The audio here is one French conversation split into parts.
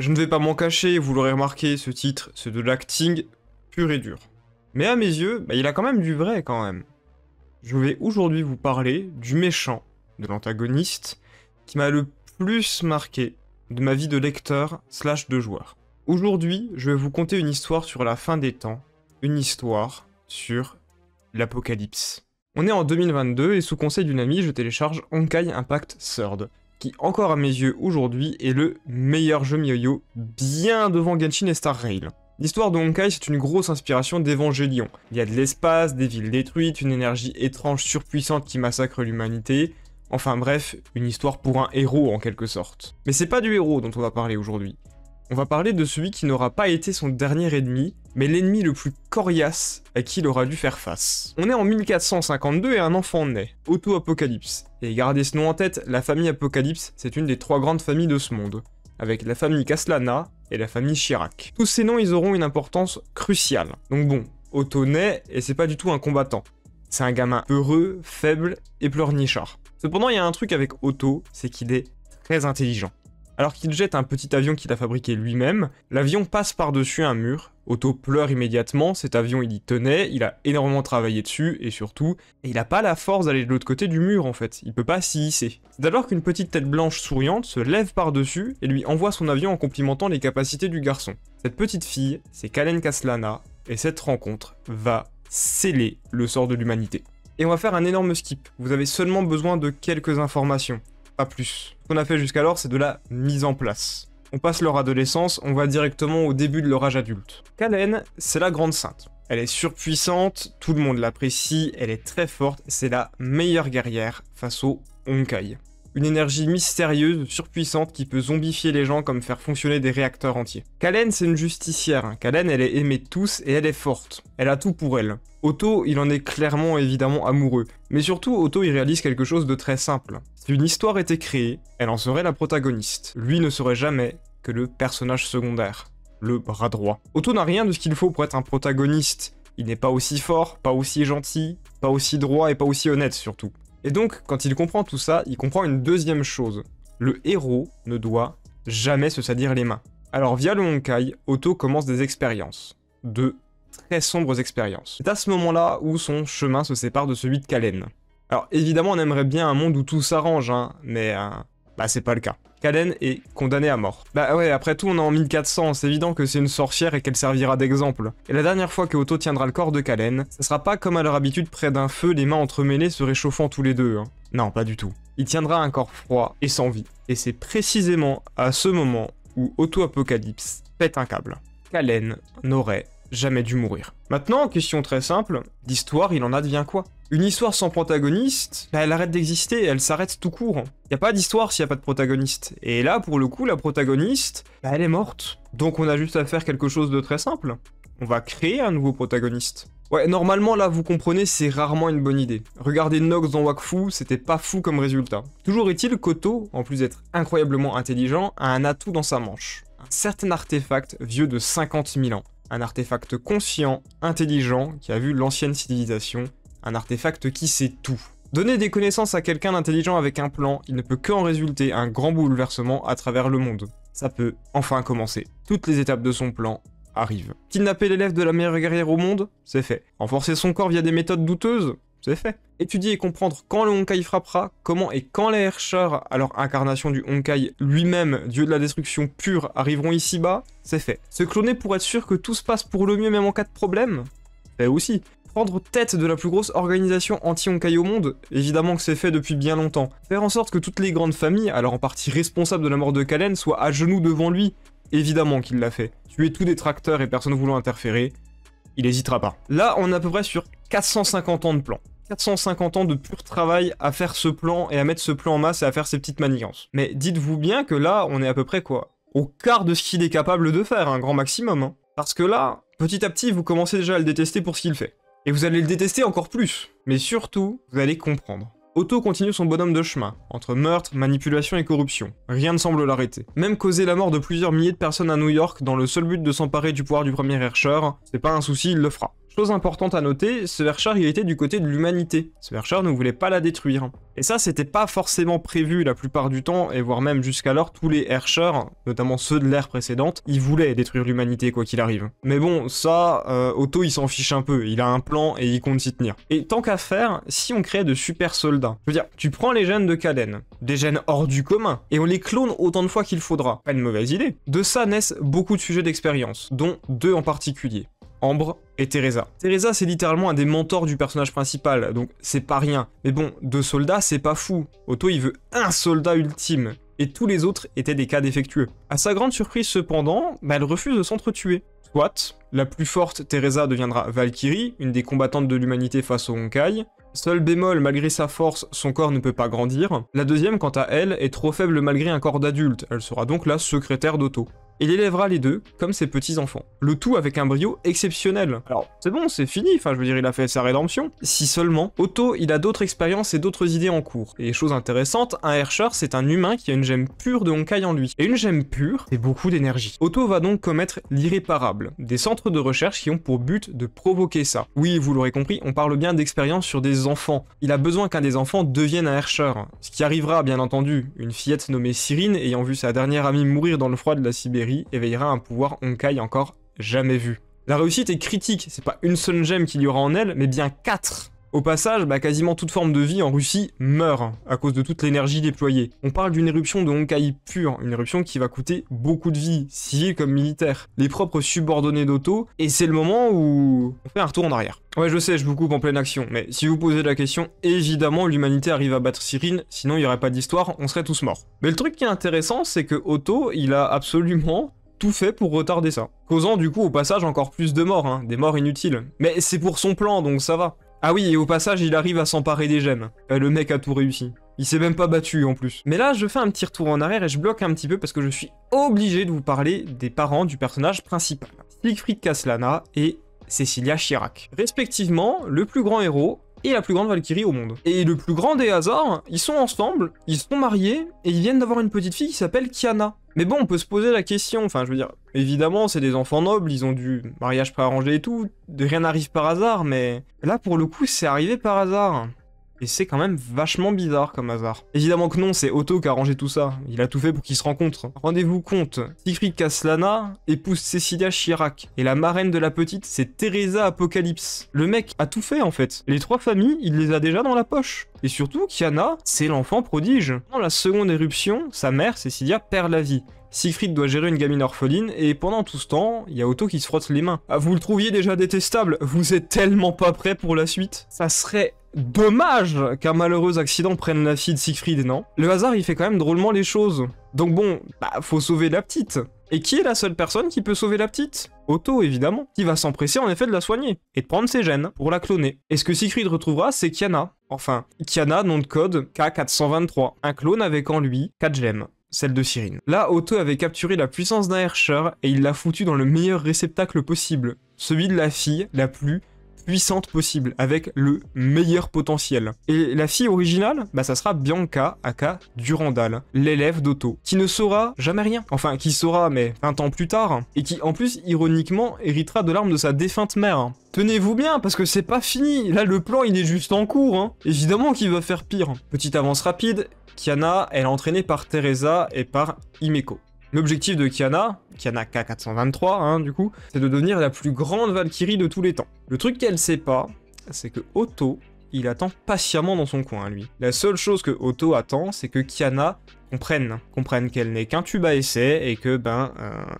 je ne vais pas m'en cacher, vous l'aurez remarqué, ce titre, c'est de l'acting pur et dur. Mais à mes yeux, il a quand même du vrai quand même. Je vais aujourd'hui vous parler du méchant, de l'antagoniste, qui m'a le plus marqué de ma vie de lecteur / de joueur. Aujourd'hui, je vais vous conter une histoire sur la fin des temps, une histoire sur l'apocalypse. On est en 2022 et sous conseil d'une amie, je télécharge Honkai Impact Third, qui encore à mes yeux aujourd'hui est le meilleur jeu MiHoYo, bien devant Genshin et Star Rail. L'histoire de Honkai, c'est une grosse inspiration d'Evangelion. Il y a de l'espace, des villes détruites, une énergie étrange surpuissante qui massacre l'humanité. Enfin bref, une histoire pour un héros en quelque sorte. Mais c'est pas du héros dont on va parler aujourd'hui. On va parler de celui qui n'aura pas été son dernier ennemi, mais l'ennemi le plus coriace à qui il aura dû faire face. On est en 1452 et un enfant naît, Otto Apocalypse. Et gardez ce nom en tête, la famille Apocalypse, c'est une des 3 grandes familles de ce monde, avec la famille Caslana et la famille Chirac. Tous ces noms, ils auront une importance cruciale. Donc bon, Otto naît et c'est pas du tout un combattant. C'est un gamin heureux, faible et pleurnichard. Cependant, il y a un truc avec Otto, c'est qu'il est très intelligent. Alors qu'il jette un petit avion qu'il a fabriqué lui-même, l'avion passe par-dessus un mur. Otto pleure immédiatement, cet avion il y tenait, il a énormément travaillé dessus, et surtout, il a pas la force d'aller de l'autre côté du mur en fait, il peut pas s'y hisser. C'est alors qu'une petite tête blanche souriante se lève par-dessus et lui envoie son avion en complimentant les capacités du garçon. Cette petite fille, c'est Kalen Caslana, et cette rencontre va sceller le sort de l'humanité. Et on va faire un énorme skip, vous avez seulement besoin de quelques informations. Pas plus. Ce qu'on a fait jusqu'alors, c'est de la mise en place. On passe leur adolescence, on va directement au début de leur âge adulte. Kalen, c'est la grande sainte. Elle est surpuissante, tout le monde l'apprécie, elle est très forte, c'est la meilleure guerrière face au Honkai. Une énergie mystérieuse, surpuissante, qui peut zombifier les gens comme faire fonctionner des réacteurs entiers. Kalen, c'est une justicière. Kalen, elle est aimée de tous et elle est forte. Elle a tout pour elle. Otto, il en est clairement évidemment amoureux. Mais surtout, Otto, il réalise quelque chose de très simple. Si une histoire était créée, elle en serait la protagoniste. Lui ne serait jamais que le personnage secondaire, le bras droit. Otto n'a rien de ce qu'il faut pour être un protagoniste. Il n'est pas aussi fort, pas aussi gentil, pas aussi droit et pas aussi honnête surtout. Et donc, quand il comprend tout ça, il comprend une deuxième chose. Le héros ne doit jamais se salir les mains. Alors via le Honkai, Otto commence des expériences. De très sombres expériences. C'est à ce moment-là où son chemin se sépare de celui de Kalen. Alors évidemment, on aimerait bien un monde où tout s'arrange, mais c'est pas le cas. Kalen est condamné à mort. Bah ouais, après tout, on est en 1400, c'est évident que c'est une sorcière et qu'elle servira d'exemple. Et la dernière fois que Otto tiendra le corps de Kalen, ça sera pas comme à leur habitude près d'un feu, les mains entremêlées se réchauffant tous les deux. Non, pas du tout. Il tiendra un corps froid et sans vie. Et c'est précisément à ce moment où Otto Apocalypse pète un câble. Kalen n'aurait jamais dû mourir. Maintenant, question très simple, l'histoire, il en advient quoi? Une histoire sans protagoniste, elle arrête d'exister, elle s'arrête tout court. Y a pas d'histoire s'il y a pas de protagoniste. Et là, pour le coup, la protagoniste, elle est morte. Donc on a juste à faire quelque chose de très simple. On va créer un nouveau protagoniste. Ouais, normalement, là, vous comprenez, c'est rarement une bonne idée. Regardez Nox dans Wakfu, c'était pas fou comme résultat. Toujours est-il qu'Otto, en plus d'être incroyablement intelligent, a un atout dans sa manche. Un certain artefact vieux de 50 000 ans. Un artefact conscient, intelligent, qui a vu l'ancienne civilisation. Un artefact qui sait tout. Donner des connaissances à quelqu'un d'intelligent avec un plan, il ne peut qu'en résulter un grand bouleversement à travers le monde. Ça peut enfin commencer. Toutes les étapes de son plan arrivent. Kidnapper l'élève de la meilleure guerrière au monde, c'est fait. Renforcer son corps via des méthodes douteuses, c'est fait. Étudier et comprendre quand le Honkai frappera, comment et quand les Herrschers, alors incarnation du Honkai lui-même, dieu de la destruction pure, arriveront ici-bas, c'est fait. Se cloner pour être sûr que tout se passe pour le mieux même en cas de problème, fait aussi. Prendre tête de la plus grosse organisation anti-Honkai au monde, évidemment que c'est fait depuis bien longtemps. Faire en sorte que toutes les grandes familles, alors en partie responsables de la mort de Kalen, soient à genoux devant lui, évidemment qu'il l'a fait. Tuer tous détracteurs et personne voulant interférer, il hésitera pas. Là, on est à peu près sur 450 ans de plan. 450 ans de pur travail à faire ce plan et à mettre ce plan en masse et à faire ces petites manigances. Mais dites-vous bien que là, on est à peu près quoi? Au quart de ce qu'il est capable de faire, un grand maximum. Parce que là, petit à petit, vous commencez déjà à le détester pour ce qu'il fait. Et vous allez le détester encore plus. Mais surtout, vous allez comprendre. Otto continue son bonhomme de chemin, entre meurtre, manipulation et corruption. Rien ne semble l'arrêter. Même causer la mort de plusieurs milliers de personnes à New York dans le seul but de s'emparer du pouvoir du premier Herrscher, c'est pas un souci, il le fera. Chose importante à noter, ce Herrscher il était du côté de l'humanité. Ce Herrscher ne voulait pas la détruire. Et ça c'était pas forcément prévu la plupart du temps, et voire même jusqu'alors tous les Herrschers, notamment ceux de l'ère précédente, ils voulaient détruire l'humanité quoi qu'il arrive. Mais bon, ça, Otto il s'en fiche un peu, il a un plan et il compte s'y tenir. Et tant qu'à faire, si on crée de super soldats, je veux dire, tu prends les gènes de Kalen, des gènes hors du commun, et on les clone autant de fois qu'il faudra. Pas une mauvaise idée. De ça naissent beaucoup de sujets d'expérience, dont 2 en particulier. Ambre et Teresa. Teresa, c'est littéralement un des mentors du personnage principal, donc c'est pas rien. Mais bon, 2 soldats, c'est pas fou. Otto, il veut un soldat ultime, et tous les autres étaient des cas défectueux. À sa grande surprise cependant, elle refuse de s'entretuer. Soit, la plus forte, Teresa, deviendra Valkyrie, une des combattantes de l'humanité face au Honkai. Seul bémol, malgré sa force, son corps ne peut pas grandir. La deuxième, quant à elle, est trop faible malgré un corps d'adulte, elle sera donc la secrétaire d'Otto. Il élèvera les deux comme ses petits-enfants. Le tout avec un brio exceptionnel. Alors, c'est bon, c'est fini, enfin je veux dire, il a fait sa rédemption. Si seulement, Otto, il a d'autres expériences et d'autres idées en cours. Et chose intéressante, un Herrscher, c'est un humain qui a une gemme pure de Honkai en lui. Et une gemme pure, c'est beaucoup d'énergie. Otto va donc commettre l'irréparable. Des centres de recherche qui ont pour but de provoquer ça. Oui, vous l'aurez compris, on parle bien d'expérience sur des enfants. Il a besoin qu'un des enfants devienne un Herrscher. Ce qui arrivera, bien entendu, une fillette nommée Cyrine, ayant vu sa dernière amie mourir dans le froid de la Sibérie, éveillera un pouvoir Honkai encore jamais vu. La réussite est critique, c'est pas une seule gemme qu'il y aura en elle, mais bien 4. Au passage, quasiment toute forme de vie en Russie meurt à cause de toute l'énergie déployée. On parle d'une éruption de Honkai pure, une éruption qui va coûter beaucoup de vie, civile comme militaire. Les propres subordonnés d'Otto, et c'est le moment où on fait un retour en arrière. Ouais, je sais, je vous coupe en pleine action, mais si vous posez la question, évidemment l'humanité arrive à battre Cyrine, sinon il n'y aurait pas d'histoire, on serait tous morts. Mais le truc qui est intéressant, c'est que Otto, il a absolument tout fait pour retarder ça. Causant du coup au passage encore plus de morts, des morts inutiles. Mais c'est pour son plan, donc ça va. Ah oui, et au passage, il arrive à s'emparer des gemmes. Le mec a tout réussi. Il s'est même pas battu en plus. Mais là, je fais un petit retour en arrière et je bloque un petit peu parce que je suis obligé de vous parler des parents du personnage principal. Siegfried Kaslana et Cecilia Chirac. Respectivement, le plus grand héros et la plus grande Valkyrie au monde. Et le plus grand des hasards, ils sont ensemble, ils sont mariés, et ils viennent d'avoir une petite fille qui s'appelle Kiana. Mais bon, on peut se poser la question, enfin je veux dire, évidemment c'est des enfants nobles, ils ont du mariage préarrangé et tout, rien n'arrive par hasard, mais là pour le coup c'est arrivé par hasard. Et c'est quand même vachement bizarre comme hasard. Évidemment que non, c'est Otto qui a arrangé tout ça. Il a tout fait pour qu'ils se rencontrent. Rendez-vous compte, Siegfried Kaslana épouse Cecilia Chirac. Et la marraine de la petite, c'est Teresa Apocalypse. Le mec a tout fait en fait. Les 3 familles, il les a déjà dans la poche. Et surtout, Kiana, c'est l'enfant prodige. Dans la seconde éruption, sa mère, Cecilia, perd la vie. Siegfried doit gérer une gamine orpheline, et pendant tout ce temps, il y a Otto qui se frotte les mains. Ah, vous le trouviez déjà détestable? Vous êtes tellement pas prêt pour la suite. Ça serait dommage qu'un malheureux accident prenne la fille de Siegfried, non? Le hasard, il fait quand même drôlement les choses. Donc bon, faut sauver la petite. Et qui est la seule personne qui peut sauver la petite? Otto, évidemment, qui va s'empresser en effet de la soigner, et de prendre ses gènes pour la cloner. Et ce que Siegfried retrouvera, c'est Kiana. Enfin, Kiana, nom de code K423, un clone avec en lui 4 gemmes. Celle de Cyrine. Là, Otto avait capturé la puissance d'un Herrscher et il l'a foutu dans le meilleur réceptacle possible, celui de la fille la plus puissante possible, avec le meilleur potentiel. Et la fille originale, ça sera Bianca, aka Durandal, l'élève d'Otto, qui ne saura jamais rien. Enfin, qui saura, mais 20 ans plus tard, et qui, en plus, ironiquement, héritera de l'arme de sa défunte mère. Tenez-vous bien, parce que c'est pas fini, là le plan il est juste en cours, Évidemment qu'il va faire pire. Petite avance rapide, Kiana, elle est entraînée par Teresa et par Himeko. L'objectif de Kiana K423 du coup, c'est de devenir la plus grande Valkyrie de tous les temps. Le truc qu'elle sait pas, c'est que Otto, il attend patiemment dans son coin, lui. La seule chose que Otto attend, c'est que Kiana comprenne qu'elle n'est qu'un tube à essai et que,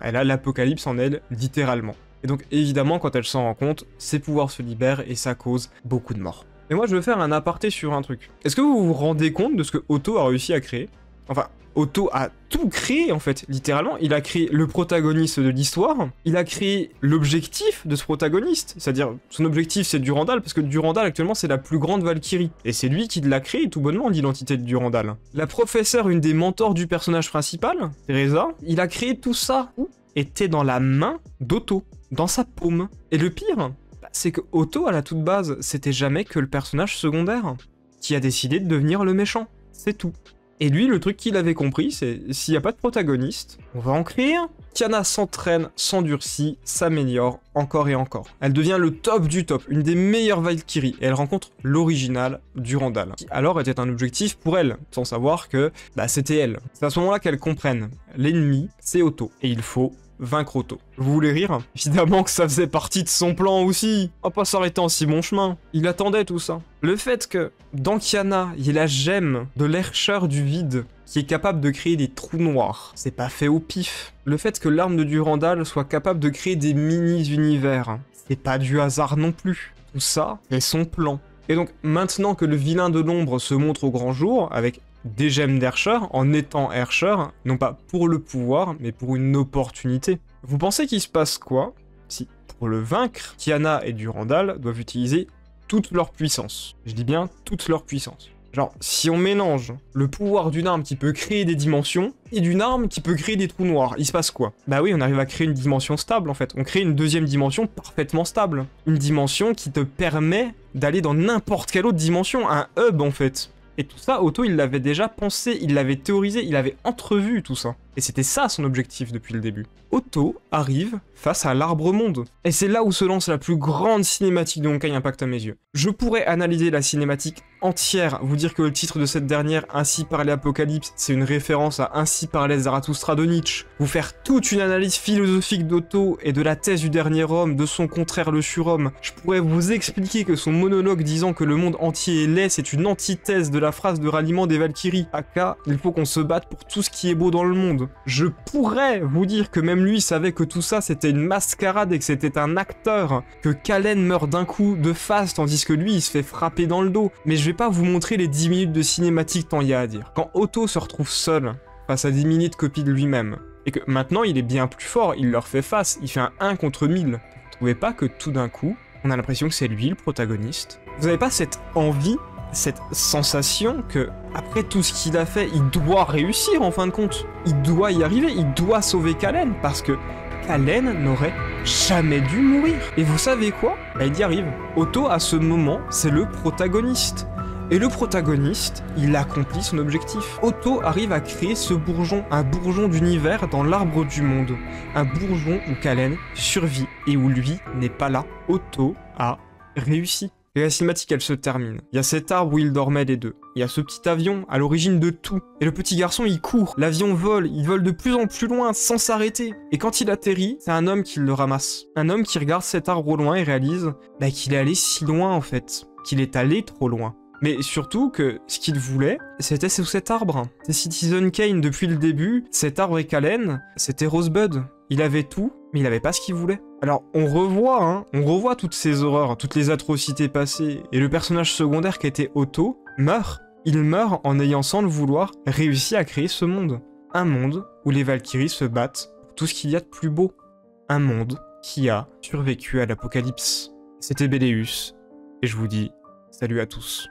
elle a l'apocalypse en elle, littéralement. Et donc, évidemment, quand elle s'en rend compte, ses pouvoirs se libèrent et ça cause beaucoup de morts. Et moi, je veux faire un aparté sur un truc. Est-ce que vous vous rendez compte de ce que Otto a réussi à créer? Enfin, Otto a tout créé, en fait, littéralement. Il a créé le protagoniste de l'histoire, il a créé l'objectif de ce protagoniste, c'est-à-dire, son objectif, c'est Durandal, parce que Durandal, actuellement, c'est la plus grande Valkyrie. Et c'est lui qui l'a créé, tout bonnement, l'identité de Durandal. La professeure, une des mentors du personnage principal, Teresa, il a créé tout ça, où était dans la main d'Otto, dans sa paume. Et le pire, c'est que Otto, à la toute base, c'était jamais que le personnage secondaire qui a décidé de devenir le méchant. C'est tout. Et lui, le truc qu'il avait compris, c'est s'il n'y a pas de protagoniste, on va en créer un. Kiana s'entraîne, s'endurcit, s'améliore encore et encore. Elle devient le top du top, une des meilleures Valkyries, et elle rencontre l'original Durandal, qui alors était un objectif pour elle, sans savoir que c'était elle. C'est à ce moment-là qu'elle comprenne. L'ennemi, c'est Otto, et il faut vaincre Otto. Vous voulez rire? Évidemment que ça faisait partie de son plan aussi. On va pas s'arrêter en si bon chemin. Il attendait tout ça. Le fait que, dans Kiana, il y ait la gemme de l'Herrscher du vide, qui est capable de créer des trous noirs, c'est pas fait au pif. Le fait que l'arme de Durandal soit capable de créer des mini-univers, c'est pas du hasard non plus. Tout ça, c'est son plan. Et donc, maintenant que le vilain de l'ombre se montre au grand jour, avec des gemmes d'Herrscher, en étant Herrscher, non pas pour le pouvoir, mais pour une opportunité. Vous pensez qu'il se passe quoi si, pour le vaincre, Kiana et Durandal doivent utiliser toute leur puissance? Je dis bien toute leur puissance. Genre, si on mélange le pouvoir d'une arme qui peut créer des dimensions et d'une arme qui peut créer des trous noirs, il se passe quoi? Bah oui, on arrive à créer une dimension stable en fait. On crée une deuxième dimension parfaitement stable. Une dimension qui te permet d'aller dans n'importe quelle autre dimension, un hub en fait. Et tout ça, Otto, il l'avait déjà pensé, il l'avait théorisé, il avait entrevu tout ça. Et c'était ça son objectif depuis le début. Otto arrive face à l'Arbre-Monde. Et c'est là où se lance la plus grande cinématique de Honkai Impact à mes yeux. Je pourrais analyser la cinématique entière, vous dire que le titre de cette dernière, Ainsi parlait Apocalypse, c'est une référence à Ainsi parlait Zarathustra de Nietzsche. Vous faire toute une analyse philosophique d'Otto et de la thèse du dernier homme, de son contraire le surhomme. Je pourrais vous expliquer que son monologue disant que le monde entier est laid, c'est une antithèse de la phrase de ralliement des Valkyries. Aka, il faut qu'on se batte pour tout ce qui est beau dans le monde. Je pourrais vous dire que même lui savait que tout ça c'était une mascarade et que c'était un acteur, que Kallen meurt d'un coup de face tandis que lui il se fait frapper dans le dos. Mais je vais pas vous montrer les 10 minutes de cinématique tant il y a à dire. Quand Otto se retrouve seul face à des milliers de copies de lui-même, et que maintenant il est bien plus fort, il leur fait face, il fait un 1 contre 1000, vous trouvez pas que tout d'un coup, on a l'impression que c'est lui le protagoniste? Vous avez pas cette envie, cette sensation que, après tout ce qu'il a fait, il doit réussir en fin de compte. Il doit y arriver, il doit sauver Kallen, parce que Kallen n'aurait jamais dû mourir. Et vous savez quoi? Il y arrive. Otto, à ce moment, c'est le protagoniste. Et le protagoniste, il accomplit son objectif. Otto arrive à créer ce bourgeon, un bourgeon d'univers dans l'arbre du monde. Un bourgeon où Kallen survit et où lui n'est pas là. Otto a réussi. Et la cinématique, elle se termine. Il y a cet arbre où ils dormaient les deux. Il y a ce petit avion à l'origine de tout. Et le petit garçon, il court. L'avion vole, il vole de plus en plus loin, sans s'arrêter. Et quand il atterrit, c'est un homme qui le ramasse. Un homme qui regarde cet arbre au loin et réalise qu'il est allé si loin en fait. Qu'il est allé trop loin. Mais surtout que ce qu'il voulait, c'était sous cet arbre. C'est Citizen Kane depuis le début. Cet arbre et Kallen, c'était Rosebud. Il avait tout, mais il avait pas ce qu'il voulait. Alors, on revoit toutes ces horreurs, toutes les atrocités passées, et le personnage secondaire qui était Otto meurt. Il meurt en ayant, sans le vouloir, réussi à créer ce monde. Un monde où les Valkyries se battent pour tout ce qu'il y a de plus beau. Un monde qui a survécu à l'apocalypse. C'était Béléus, et je vous dis salut à tous.